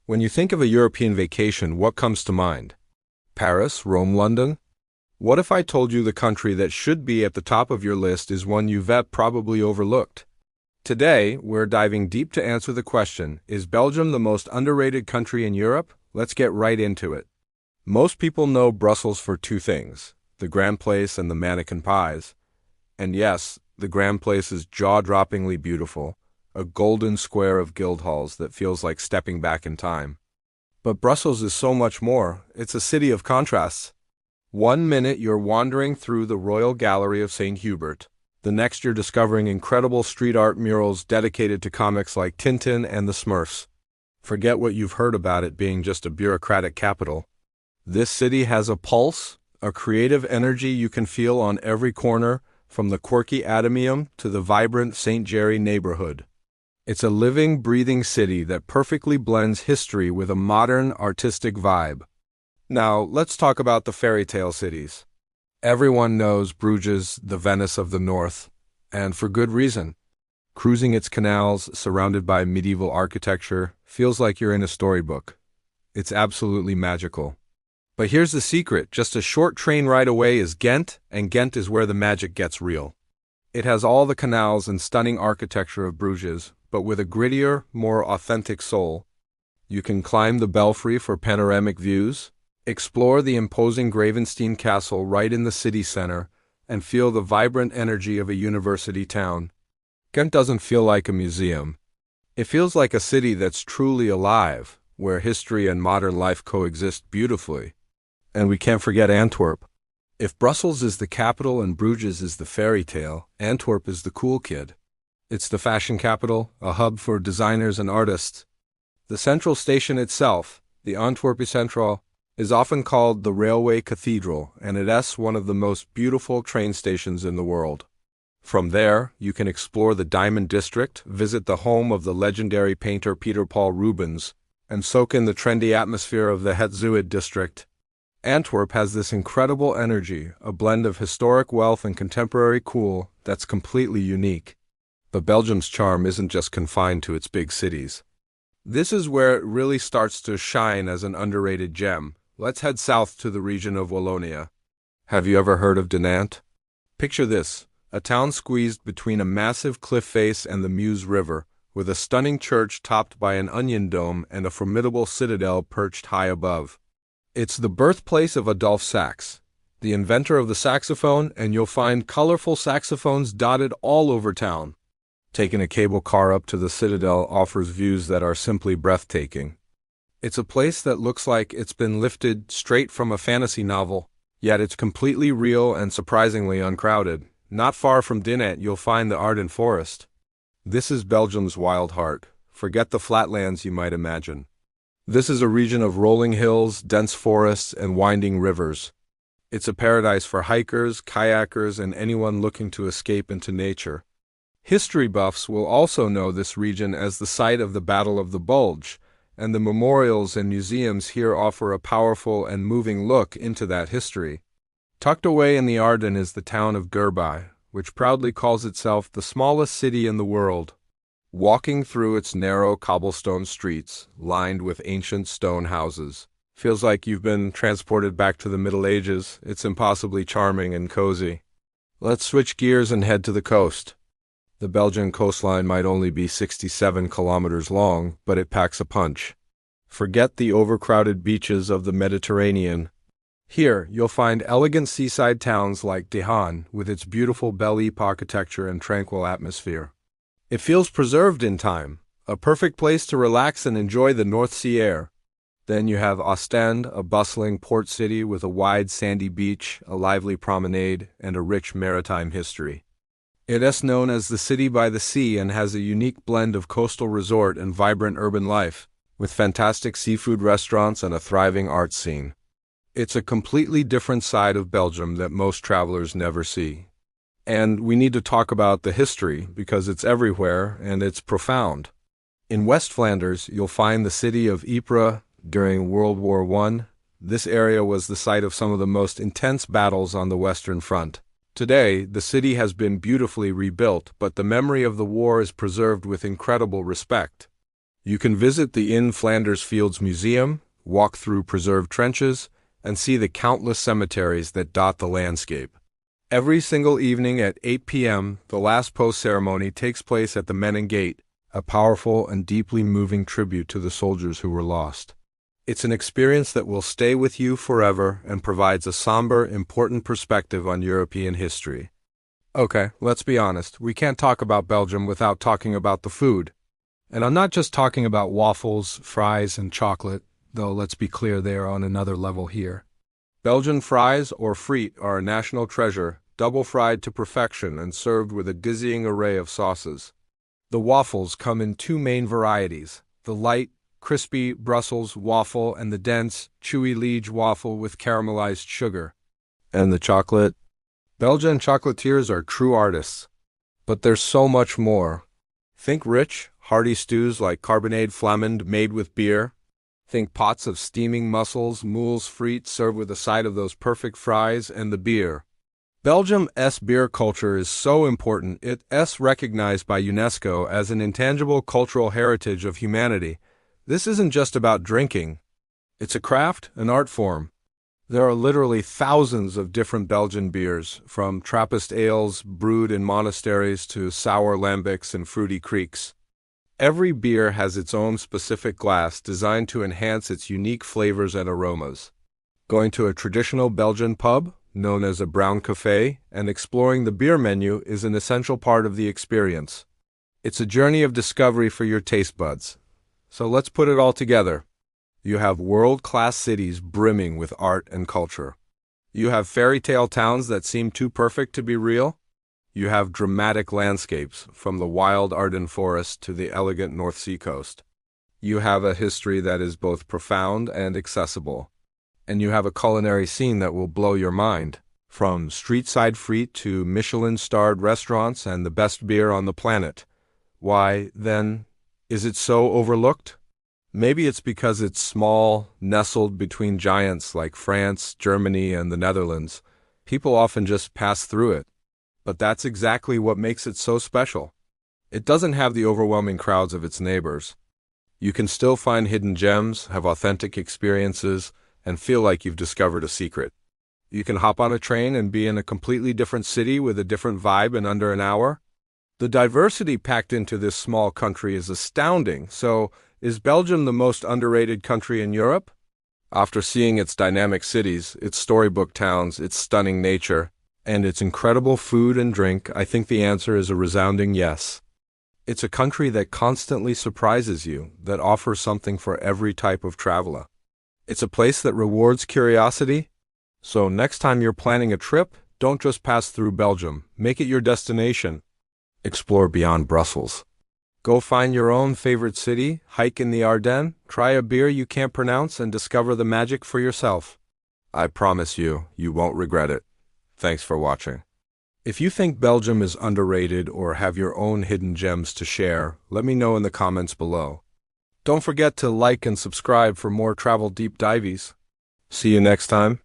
When you think of a European vacation, what comes to mind? Paris, Rome, London? What if I told you the country that should be at the top of your list is one you've probably overlooked? Today, we're diving deep to answer the question, is Belgium the most underrated country in Europe? Let's get right into it. Most people know Brussels for two things, the Grand Place and the mannequin pies. And yes, the Grand Place is jaw-droppingly beautiful, a golden square of guild halls that feels like stepping back in time. But Brussels is so much more. It's a city of contrasts. One minute you're wandering through the Royal Gallery of St. Hubert. The next you're discovering incredible street art murals dedicated to comics like Tintin and the Smurfs. Forget what you've heard about it being just a bureaucratic capital. This city has a pulse, a creative energy you can feel on every corner, from the quirky Atomium to the vibrant St. Jerry neighborhood. It's a living, breathing city that perfectly blends history with a modern, artistic vibe. Now, let's talk about the fairy tale cities. Everyone knows Bruges, the Venice of the North, and for good reason. Cruising its canals, surrounded by medieval architecture, feels like you're in a storybook. It's absolutely magical. But here's the secret, just a short train ride away is Ghent, and Ghent is where the magic gets real. It has all the canals and stunning architecture of Bruges, but with a grittier, more authentic soul. You can climb the belfry for panoramic views, explore the imposing Gravenstein Castle right in the city center, and feel the vibrant energy of a university town. Ghent doesn't feel like a museum. It feels like a city that's truly alive, where history and modern life coexist beautifully. And we can't forget Antwerp. If Brussels is the capital and Bruges is the fairy tale, Antwerp is the cool kid. It's the fashion capital, a hub for designers and artists. The central station itself, the Antwerp Central, is often called the Railway Cathedral, and it's one of the most beautiful train stations in the world. From there, you can explore the Diamond District, visit the home of the legendary painter Peter Paul Rubens, and soak in the trendy atmosphere of the Het Zuid district. Antwerp has this incredible energy, a blend of historic wealth and contemporary cool that's completely unique. But Belgium's charm isn't just confined to its big cities. This is where it really starts to shine as an underrated gem. Let's head south to the region of Wallonia. Have you ever heard of Dinant? Picture this, a town squeezed between a massive cliff face and the Meuse River, with a stunning church topped by an onion dome and a formidable citadel perched high above. It's the birthplace of Adolphe Sax, the inventor of the saxophone, and you'll find colorful saxophones dotted all over town. Taking a cable car up to the citadel offers views that are simply breathtaking. It's a place that looks like it's been lifted straight from a fantasy novel, yet it's completely real and surprisingly uncrowded. Not far from Dinant, you'll find the Ardennes Forest. This is Belgium's wild heart. Forget the flatlands you might imagine. This is a region of rolling hills, dense forests, and winding rivers. It's a paradise for hikers, kayakers, and anyone looking to escape into nature. History buffs will also know this region as the site of the Battle of the Bulge, and the memorials and museums here offer a powerful and moving look into that history. Tucked away in the Ardennes is the town of Guerby, which proudly calls itself the smallest city in the world. Walking through its narrow cobblestone streets, lined with ancient stone houses, feels like you've been transported back to the Middle Ages. It's impossibly charming and cozy. Let's switch gears and head to the coast. The Belgian coastline might only be 67 kilometers long, but it packs a punch. Forget the overcrowded beaches of the Mediterranean. Here, you'll find elegant seaside towns like Dehaan, with its beautiful Belle Epoque architecture and tranquil atmosphere. It feels preserved in time, a perfect place to relax and enjoy the North Sea air. Then you have Ostend, a bustling port city with a wide sandy beach, a lively promenade, and a rich maritime history. It is known as the City by the Sea and has a unique blend of coastal resort and vibrant urban life, with fantastic seafood restaurants and a thriving art scene. It's a completely different side of Belgium that most travelers never see. And we need to talk about the history because it's everywhere and it's profound. In West Flanders, you'll find the city of Ypres. During World War I, this area was the site of some of the most intense battles on the Western Front. Today, the city has been beautifully rebuilt, but the memory of the war is preserved with incredible respect. You can visit the In Flanders Fields Museum, walk through preserved trenches, and see the countless cemeteries that dot the landscape. Every single evening at 8 p.m., the last post ceremony takes place at the Menin Gate, a powerful and deeply moving tribute to the soldiers who were lost. It's an experience that will stay with you forever and provides a somber, important perspective on European history. Okay, let's be honest, we can't talk about Belgium without talking about the food. And I'm not just talking about waffles, fries, and chocolate, though let's be clear they are on another level here. Belgian fries, or friet, are a national treasure, double fried to perfection and served with a dizzying array of sauces. The waffles come in two main varieties, the light, crispy Brussels waffle and the dense, chewy Liege waffle with caramelized sugar. And the chocolate? Belgian chocolatiers are true artists. But there's so much more. Think rich, hearty stews like carbonade flamand made with beer. Think pots of steaming mussels, moules frites served with a side of those perfect fries and the beer. Belgium's beer culture is so important it's recognized by UNESCO as an intangible cultural heritage of humanity. This isn't just about drinking. It's a craft, an art form. There are literally thousands of different Belgian beers, from Trappist ales brewed in monasteries to sour lambics and fruity creeks. Every beer has its own specific glass designed to enhance its unique flavors and aromas. Going to a traditional Belgian pub, known as a brown café, and exploring the beer menu is an essential part of the experience. It's a journey of discovery for your taste buds. So let's put it all together. You have world-class cities brimming with art and culture. You have fairy tale towns that seem too perfect to be real. You have dramatic landscapes, from the wild Ardennes forest to the elegant North Sea coast. You have a history that is both profound and accessible. And you have a culinary scene that will blow your mind, from street-side frites to Michelin-starred restaurants and the best beer on the planet. Why, then, is it so overlooked? Maybe it's because it's small, nestled between giants like France, Germany, and the Netherlands. People often just pass through it. But that's exactly what makes it so special. It doesn't have the overwhelming crowds of its neighbors. You can still find hidden gems, have authentic experiences, and feel like you've discovered a secret. You can hop on a train and be in a completely different city with a different vibe in under an hour. The diversity packed into this small country is astounding. So, is Belgium the most underrated country in Europe? After seeing its dynamic cities, its storybook towns, its stunning nature, and its incredible food and drink, I think the answer is a resounding yes. It's a country that constantly surprises you, that offers something for every type of traveler. It's a place that rewards curiosity. So next time you're planning a trip, don't just pass through Belgium. Make it your destination. Explore beyond Brussels. Go find your own favorite city, hike in the Ardennes, try a beer you can't pronounce, and discover the magic for yourself. I promise you, you won't regret it. Thanks for watching. If you think Belgium is underrated or have your own hidden gems to share, let me know in the comments below. Don't forget to like and subscribe for more travel deep dives. See you next time.